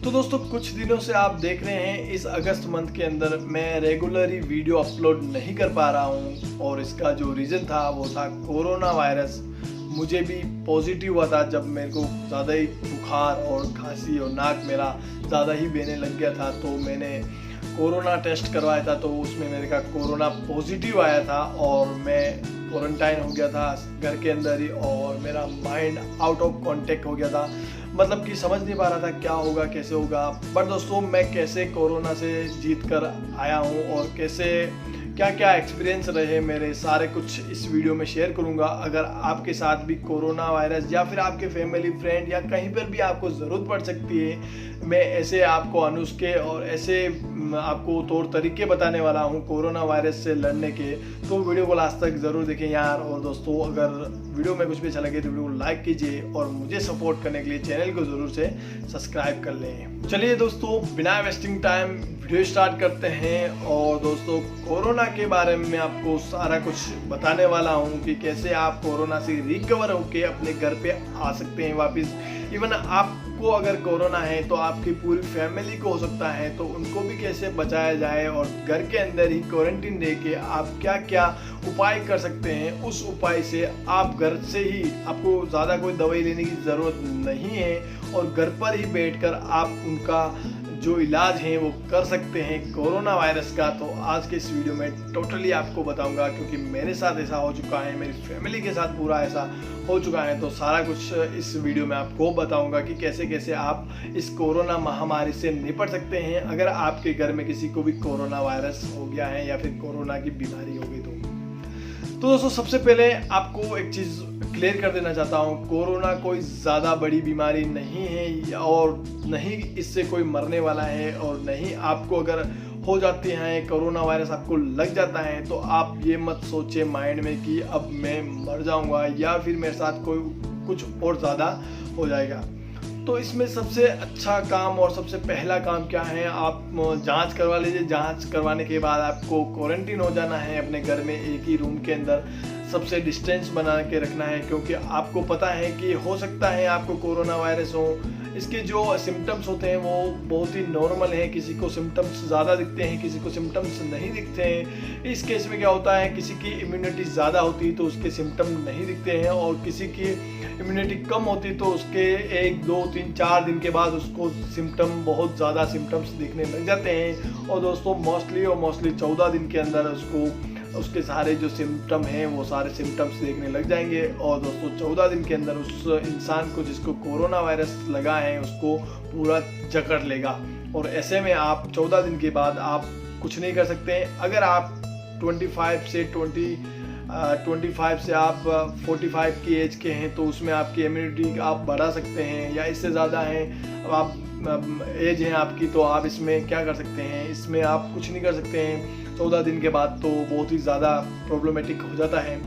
तो दोस्तों कुछ दिनों से आप देख रहे हैं इस अगस्त मंथ के अंदर मैं रेगुलरली वीडियो अपलोड नहीं कर पा रहा हूं और इसका जो रीज़न था वो था कोरोना वायरस। मुझे भी पॉजिटिव हुआ था जब मेरे को ज़्यादा ही बुखार और खांसी और नाक मेरा ज़्यादा ही बहने लग गया था, तो मैंने कोरोना टेस्ट करवाया था तो उसमें मेरे का कोरोना पॉजिटिव आया था और मैं क्वारंटाइन हो गया था घर के अंदर ही और मेरा माइंड आउट ऑफ कांटेक्ट हो गया था। मतलब कि समझ नहीं पा रहा था क्या होगा कैसे होगा। बट दोस्तों मैं कैसे कोरोना से जीत कर आया हूँ और कैसे क्या क्या एक्सपीरियंस रहे मेरे, सारे कुछ इस वीडियो में शेयर करूँगा। अगर आपके साथ भी कोरोना वायरस या फिर आपके फैमिली फ्रेंड या कहीं पर भी आपको ज़रूरत पड़ सकती है, मैं ऐसे आपको अनुस्के और ऐसे आपको तौर तरीके बताने वाला हूँ कोरोना वायरस से लड़ने के। तो वीडियो को लास्ट तक ज़रूर देखें यार। और दोस्तों अगर वीडियो में कुछ भी अच्छा लगे तो वीडियो को लाइक कीजिए और मुझे सपोर्ट करने के लिए चैनल को ज़रूर से सब्सक्राइब कर लें। चलिए दोस्तों बिना वेस्टिंग टाइम वीडियो स्टार्ट करते हैं। और दोस्तों कोरोना के बारे में आपको सारा कुछ बताने वाला हूँ कि कैसे आप कोरोना से रिकवर होके अपने घर पे आ सकते हैं वापस। इवन आपको अगर कोरोना है तो आपकी पूरी फैमिली को हो सकता है, तो उनको भी कैसे बचाया जाए और घर के अंदर ही क्वारंटीन रह के आप क्या क्या उपाय कर सकते हैं, उस उपाय से आप घर से ही, आपको ज़्यादा कोई दवाई लेने की ज़रूरत नहीं है और घर पर ही बैठकर आप उनका जो इलाज है वो कर सकते हैं कोरोना वायरस का। तो आज के इस वीडियो में टोटली आपको बताऊंगा क्योंकि मेरे साथ ऐसा हो चुका है, मेरी फैमिली के साथ पूरा ऐसा हो चुका है। तो सारा कुछ इस वीडियो में आपको बताऊंगा कि कैसे कैसे आप इस कोरोना महामारी से निपट सकते हैं अगर आपके घर में किसी को भी कोरोना वायरस हो गया है या फिर कोरोना की बीमारी हो गई। तो दोस्तों सबसे पहले आपको एक चीज़ क्लियर कर देना चाहता हूँ, कोरोना कोई ज़्यादा बड़ी बीमारी नहीं है और नहीं इससे कोई मरने वाला है। और नहीं आपको अगर हो जाती हैं कोरोना वायरस आपको लग जाता है तो आप ये मत सोचें माइंड में कि अब मैं मर जाऊँगा या फिर मेरे साथ कोई कुछ और ज़्यादा हो जाएगा। तो इसमें सबसे अच्छा काम और सबसे पहला काम क्या है, आप जांच करवा लीजिए। जांच करवाने के बाद आपको क्वारंटीन हो जाना है अपने घर में, एक ही रूम के अंदर सबसे डिस्टेंस बना के रखना है क्योंकि आपको पता है कि हो सकता है आपको कोरोना वायरस हो। इसके जो सिम्टम्स होते हैं वो बहुत ही नॉर्मल है, किसी को सिम्टम्स ज़्यादा दिखते हैं, किसी को सिम्टम्स नहीं दिखते हैं। इस केस में क्या होता है, किसी की इम्यूनिटी ज़्यादा होती है तो उसके सिम्टम नहीं दिखते हैं और किसी की इम्यूनिटी कम होती तो उसके 1 2 3 4 दिन के बाद उसको सिम्टम बहुत ज़्यादा सिम्टम्स दिखने लग जाते हैं। और दोस्तों मोस्टली 14 दिन के अंदर उसके सारे जो सिम्टम हैं वो सारे सिम्टम्स देखने लग जाएंगे। और दोस्तों 14 दिन के अंदर उस इंसान को जिसको कोरोना वायरस लगा है उसको पूरा जकड़ लेगा। और ऐसे में आप 14 दिन के बाद आप कुछ नहीं कर सकते हैं। अगर आप 25 से आप 45 की एज के हैं तो उसमें आपकी इम्यूनिटी आप बढ़ा सकते हैं, या इससे ज़्यादा हैं अब आप एज है आपकी तो आप इसमें क्या कर सकते हैं, इसमें आप कुछ नहीं कर सकते हैं। 14 दिन के बाद तो बहुत ही ज़्यादा प्रॉब्लमेटिक हो जाता है।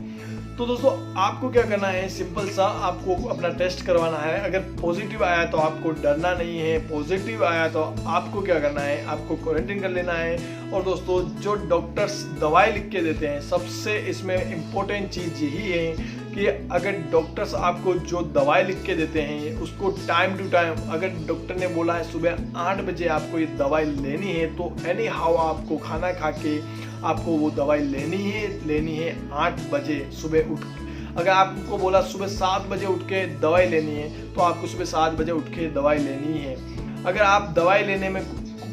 तो दोस्तों आपको क्या करना है, सिंपल सा आपको अपना टेस्ट करवाना है। अगर पॉजिटिव आया तो आपको डरना नहीं है, पॉजिटिव आया तो आपको क्या करना है, आपको क्वारंटीन कर लेना है। और दोस्तों जो डॉक्टर्स दवाई लिख के देते हैं, सबसे इसमें इम्पोर्टेंट चीज़ यही है कि अगर डॉक्टर्स आपको जो दवाई लिख के देते हैं उसको टाइम टू टाइम, अगर डॉक्टर ने बोला है सुबह 8 बजे आपको ये दवाई लेनी है तो एनी हाउ आपको खाना खा के आपको वो दवाई लेनी है 8 बजे सुबह उठ के। अगर आपको बोला सुबह 7 बजे उठ के दवाई लेनी है तो आपको सुबह 7 बजे उठ के दवाई लेनी है। अगर आप दवाई लेने में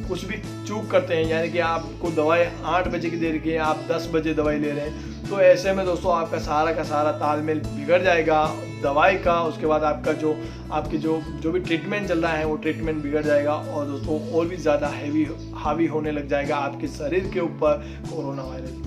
कुछ भी चूक करते हैं, यानी कि आपको दवाई 8 बजे की दे रही है, आप 10 बजे दवाई ले रहे हैं, तो ऐसे में दोस्तों आपका सारा का सारा तालमेल बिगड़ जाएगा दवाई का। उसके बाद आपका आपकी जो भी ट्रीटमेंट चल रहा है वो ट्रीटमेंट बिगड़ जाएगा और दोस्तों और भी ज़्यादा हावी होने लग जाएगा आपके शरीर के ऊपर कोरोना वायरस।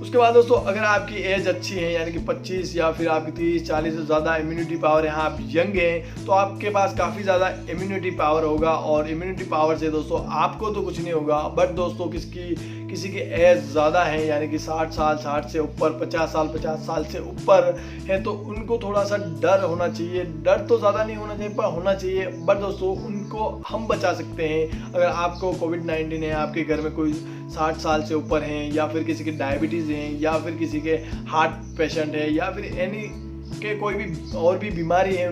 उसके बाद दोस्तों अगर आपकी एज अच्छी है, यानी कि 25 या फिर आपकी 30-40 से ज़्यादा इम्यूनिटी पावर है, आप यंग हैं, तो आपके पास काफ़ी ज़्यादा इम्यूनिटी पावर होगा। और इम्यूनिटी पावर से दोस्तों आपको तो कुछ नहीं होगा, बट दोस्तों किसी की एज ज़्यादा है, यानी कि 60 साल 60 से ऊपर, 50 साल से ऊपर है, तो उनको थोड़ा सा डर होना चाहिए। डर तो ज़्यादा नहीं होना चाहिए पर होना चाहिए। बट दोस्तों उनको हम बचा सकते हैं। अगर आपको कोविड-19 है, आपके घर में कोई 60 साल से ऊपर हैं, या फिर किसी की डायबिटीज़ हैं, या फिर किसी के हार्ट पेशेंट है, या फिर एनी के कोई भी और भी बीमारी है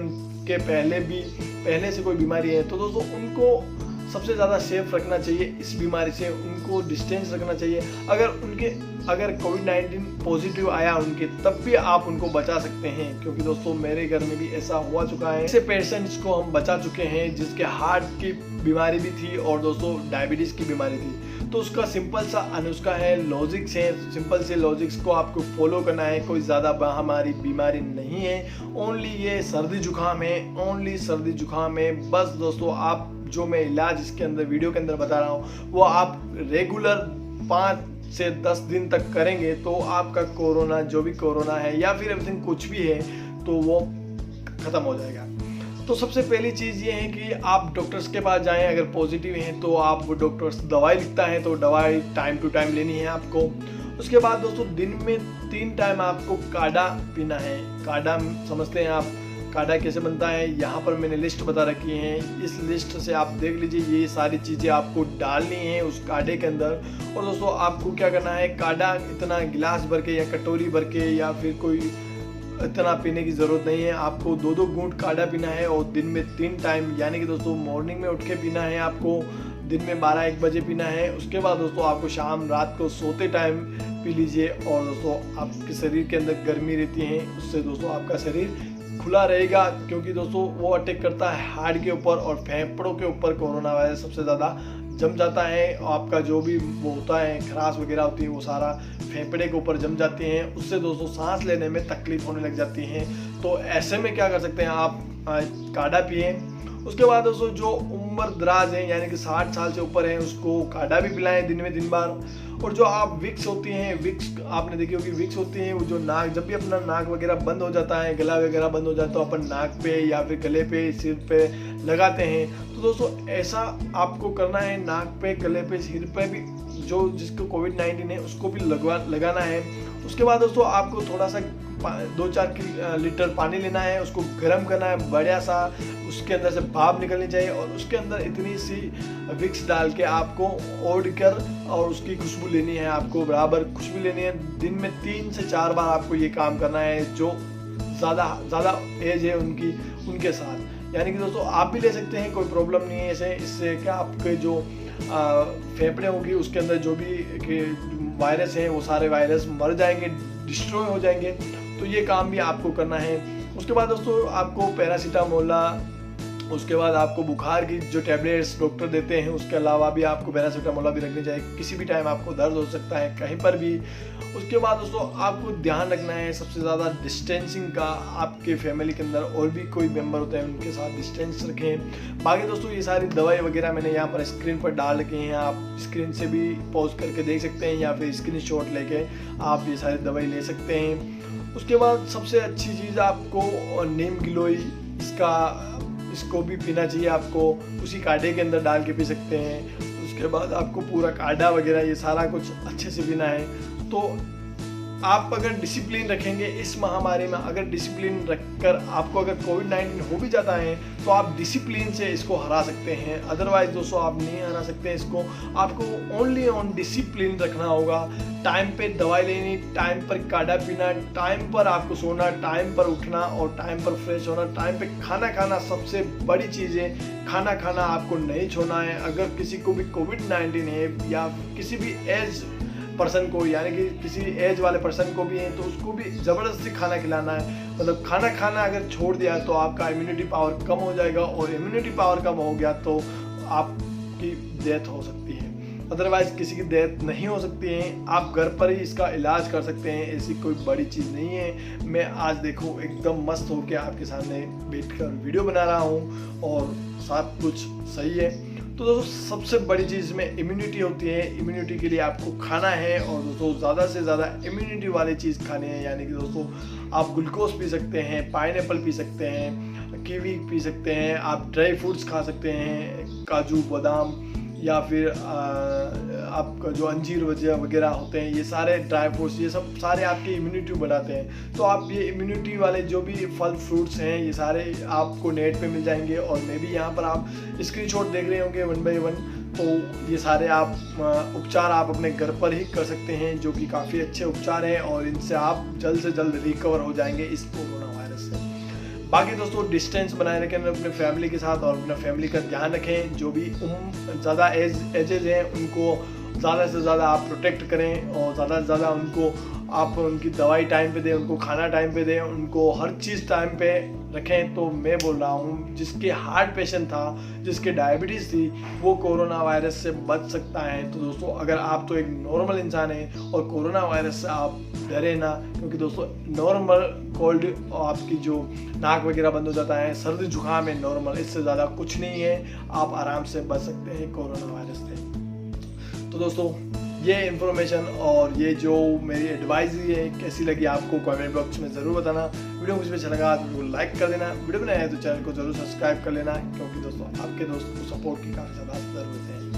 उनके पहले से कोई बीमारी है तो दोस्तों उनको सबसे ज़्यादा सेफ रखना चाहिए इस बीमारी से, उनको डिस्टेंस रखना चाहिए। अगर कोविड-19 पॉजिटिव आया उनके, तब भी आप उनको बचा सकते हैं, क्योंकि दोस्तों मेरे घर में भी ऐसा हुआ चुका है। ऐसे पेशेंट्स को हम बचा चुके हैं जिसके हार्ट की बीमारी भी थी और दोस्तों डायबिटीज़ की बीमारी थी। तो उसका सिंपल सा अनुस्का है, लॉजिक्स है, सिंपल से लॉजिक्स को आपको फॉलो करना है। कोई ज़्यादा हमारी बीमारी नहीं है, ओनली ये सर्दी जुकाम है, ओनली सर्दी जुकाम है। बस दोस्तों आप जो मैं इलाज इसके अंदर वीडियो के अंदर बता रहा हूँ वो आप रेगुलर 5 से 10 दिन तक करेंगे तो आपका कोरोना, जो भी कोरोना है या फिर एवरीथिंग कुछ भी है, तो वो ख़त्म हो जाएगा। तो सबसे पहली चीज़ ये है कि आप डॉक्टर्स के पास जाएं। अगर पॉजिटिव हैं तो आप वो डॉक्टर्स दवाई लिखता है तो दवाई टाइम टू टाइम लेनी है आपको। उसके बाद दोस्तों दिन में 3 टाइम आपको काढ़ा पीना है। काढ़ा समझते हैं आप, काढ़ा कैसे बनता है, यहाँ पर मैंने लिस्ट बता रखी है। इस लिस्ट से आप देख लीजिए, ये सारी चीज़ें आपको डालनी है उस काढ़े के अंदर। और दोस्तों आपको क्या करना है, काढ़ा इतना गिलास भर के या कटोरी भर के या फिर कोई इतना पीने की ज़रूरत नहीं है। आपको 2-2 घूंट काढ़ा पीना है और दिन में 3 टाइम, यानी कि दोस्तों मॉर्निंग में उठ के पीना है आपको, दिन में 12-1 बजे पीना है। उसके बाद दोस्तों आपको शाम रात को सोते टाइम पी लीजिए। और दोस्तों आपके शरीर के अंदर गर्मी रहती है, उससे दोस्तों आपका शरीर खुला रहेगा, क्योंकि दोस्तों वो अटैक करता है हार्ट के ऊपर और फेफड़ों के ऊपर। कोरोना वायरस सबसे ज़्यादा जम जाता है, आपका जो भी वो होता है, खराश वगैरह होती है, वो सारा फेफड़े के ऊपर जम जाती हैं। उससे दोस्तों सांस लेने में तकलीफ होने लग जाती है। तो ऐसे में क्या कर सकते हैं आप, काढ़ा पिए। उसके बाद दोस्तों जो उम्र दराज है, यानी कि 60 साल से ऊपर है, उसको काढ़ा भी पिलाएं दिन में 3 बार। और जो आप विक्स होती हैं, विक्स आपने देखी होगी, विक्स होती हैं वो जो नाक, जब भी अपना नाक वगैरह बंद हो जाता है, गला वगैरह बंद हो जाता है, तो अपन नाक पे या फिर गले पे, सिर पे लगाते हैं। तो दोस्तों ऐसा आपको करना है, नाक पे, गले पे, सिर पे भी, जो जिसको कोविड-19 है उसको भी लगाना है। उसके बाद दोस्तों आपको थोड़ा सा 2-4 लीटर पानी लेना है, उसको गर्म करना है बढ़िया सा, उसके अंदर से भाप निकलनी चाहिए और उसके अंदर इतनी सी विक्स डाल के आपको ओढ़ कर और उसकी खुशबू लेनी है, आपको बराबर खुशबू लेनी है। दिन में 3 से 4 बार आपको ये काम करना है। जो ज़्यादा एज है उनके साथ, यानी कि दोस्तों आप भी ले सकते हैं, कोई प्रॉब्लम नहीं है। ऐसे इससे क्या आपके जो फेफड़े होंगी उसके अंदर जो भी वायरस हैं वो सारे वायरस मर जाएंगे, डिस्ट्रॉय हो जाएंगे। तो ये काम भी आपको करना है। उसके बाद दोस्तों आपको पैरासीटामोला, उसके बाद आपको बुखार की जो टैबलेट्स डॉक्टर देते हैं, उसके अलावा भी आपको पैरासीटामोला भी रखनी चाहिए। किसी भी टाइम आपको दर्द हो सकता है कहीं पर भी। उसके बाद दोस्तों आपको ध्यान रखना है सबसे ज़्यादा डिस्टेंसिंग का। आपके फैमिली के अंदर और भी कोई मेंबर होते हैं उनके साथ डिस्टेंस रखें। बाकी दोस्तों ये सारी दवाई वगैरह मैंने यहाँ पर स्क्रीन पर डाल रखी हैं, आप स्क्रीन से भी पॉज करके देख सकते हैं या फिर स्क्रीनशॉट लेके आप ये सारी दवाई ले सकते हैं। उसके बाद सबसे अच्छी चीज़ आपको नीम गिलोई, इसको भी पीना चाहिए आपको, उसी काढ़े के अंदर डाल के पी सकते हैं। उसके बाद आपको पूरा काढ़ा वगैरह ये सारा कुछ अच्छे से पीना है। तो आप अगर डिसिप्लिन रखेंगे इस महामारी में, अगर डिसिप्लिन रखकर आपको अगर कोविड-19 हो भी जाता है तो आप डिसिप्लिन से इसको हरा सकते हैं। अदरवाइज दोस्तों आप नहीं हरा सकते हैं इसको। आपको ओनली ऑन डिसिप्लिन रखना होगा, टाइम पे दवाई लेनी, टाइम पर काढ़ा पीना, टाइम पर आपको सोना, टाइम पर उठना और टाइम पर फ्रेश होना, टाइम पे खाना खाना। सबसे बड़ी चीज़ है खाना खाना आपको नहीं छोड़ना है। अगर किसी को भी कोविड-19 है या किसी भी एज पर्सन को, यानी कि किसी एज वाले पर्सन को भी है, तो उसको भी ज़बरदस्ती खाना खिलाना है। मतलब खाना खाना अगर छोड़ दिया तो आपका इम्यूनिटी पावर कम हो जाएगा और इम्यूनिटी पावर कम हो गया तो आपकी डेथ हो सकती है। अदरवाइज किसी की डेथ नहीं हो सकती है। आप घर पर ही इसका इलाज कर सकते हैं, ऐसी कोई बड़ी चीज़ नहीं है। मैं आज देखो एकदम मस्त होकर आपके सामने बैठकर वीडियो बना रहा हूँ और सब कुछ सही है। तो दोस्तों सबसे बड़ी चीज़ में इम्यूनिटी होती है। इम्यूनिटी के लिए आपको खाना है और दोस्तों ज़्यादा से ज़्यादा इम्यूनिटी वाली चीज़ खानी है। यानी कि दोस्तों आप ग्लूकोज पी सकते हैं, पाइनएप्पल पी सकते हैं, कीवी पी सकते हैं, आप ड्राई फ्रूट्स खा सकते हैं, काजू बादाम, या फिर आपका जो अंजीर वगैरह होते हैं, ये सारे ड्राई फ्रूट्स, ये सब सारे आपकी इम्यूनिटी बढ़ाते हैं। तो आप ये इम्यूनिटी वाले जो भी फल फ्रूट्स हैं ये सारे आपको नेट पे मिल जाएंगे। और मैं भी यहाँ पर आप स्क्रीनशॉट देख रहे होंगे 1 बाय 1। तो ये सारे आप उपचार आप अपने घर पर ही कर सकते हैं, जो कि काफ़ी अच्छे उपचार हैं और इनसे आप जल्द से जल्द रिकवर हो जाएंगे इस कोरोना वायरस से। बाकी दोस्तों डिस्टेंस बनाए रखें अपने फैमिली के साथ और अपना फैमिली का ध्यान रखें। जो भी ज़्यादा एजेज हैं उनको ज़्यादा से ज़्यादा आप प्रोटेक्ट करें और ज़्यादा से ज़्यादा उनको आप उनकी दवाई टाइम पे दें, उनको खाना टाइम पे दें, उनको हर चीज़ टाइम पे रखें। तो मैं बोल रहा हूँ जिसके हार्ट पेशेंट था, जिसके डायबिटीज़ थी, वो कोरोना वायरस से बच सकता है। तो दोस्तों अगर आप तो एक नॉर्मल इंसान हैं और कोरोना वायरस से आप डरे ना, क्योंकि दोस्तों नॉर्मल कोल्ड आपकी जो नाक वगैरह बंद हो जाता है, सर्दी जुकाम है नॉर्मल, इससे ज़्यादा कुछ नहीं है। आप आराम से बच सकते हैं कोरोना वायरस से। तो दोस्तों ये इन्फॉर्मेशन और ये जो मेरी एडवाइस है कैसी लगी आपको कमेंट बॉक्स में ज़रूर बताना। वीडियो मुझे अच्छा लगा तो वीडियो को लाइक कर देना, वीडियो बनाया है तो चैनल को जरूर सब्सक्राइब कर लेना, क्योंकि दोस्तों आपके दोस्तों को सपोर्ट की काफ़ी ज़्यादा ज़रूरत है।